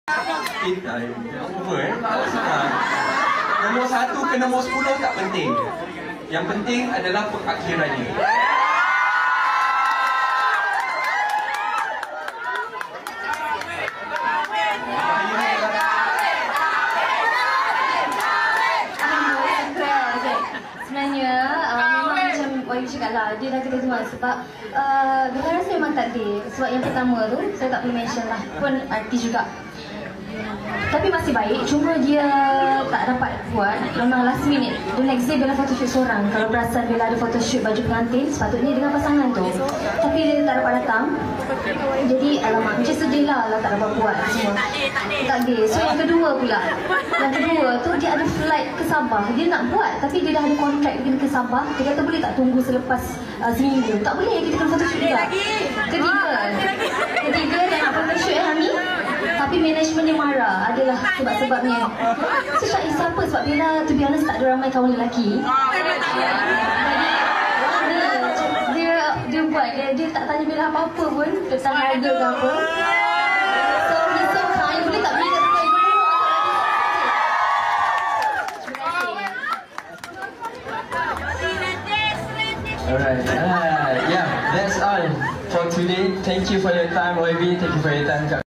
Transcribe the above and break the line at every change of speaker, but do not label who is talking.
Kita over malas sangat. Nombor 1 ke nombor 10 tak penting. Yang penting adalah pengakhirannya.
Sebenarnya memang macam Wahyu cakap lah, dia dah kena jual sebab dia rasa memang takdir. Sebab yang pertama tu, saya tak boleh mention lah, pun artis juga. Tapi masih baik, cuma dia tak dapat buat, memang last minute. The next day Bella photoshoot seorang. Kalau perasan Bella ada photoshoot baju pengantin, sepatutnya dengan pasangan tu. Tapi dia tak dapat datang. Jadi alamak, macam sedih lah tak dapat buat semua. Takdir. So yang kedua pula, yang kedua tu dia ada flight ke Sabah. Dia nak buat tapi dia dah ada kontrak pergi ke Sabah. Dia kata boleh tak tunggu selepas seminggu. Tak boleh, kita kena photoshoot juga. Ketiga dia nak photoshoot Hani. Tapi management dia marah adalah sebab-sebabnya. So tak siapa sebab Bella to be honest tak ada ramai kawan lelaki. Dia buat, dia tak tanya Bella apa-apa pun tentang harga ke apa. So he's so kind, boleh tak beli kat tempat ibu rumah.
Alright, yeah, that's all for today. Thank you for your time, OIB. Thank you for your time, Kak.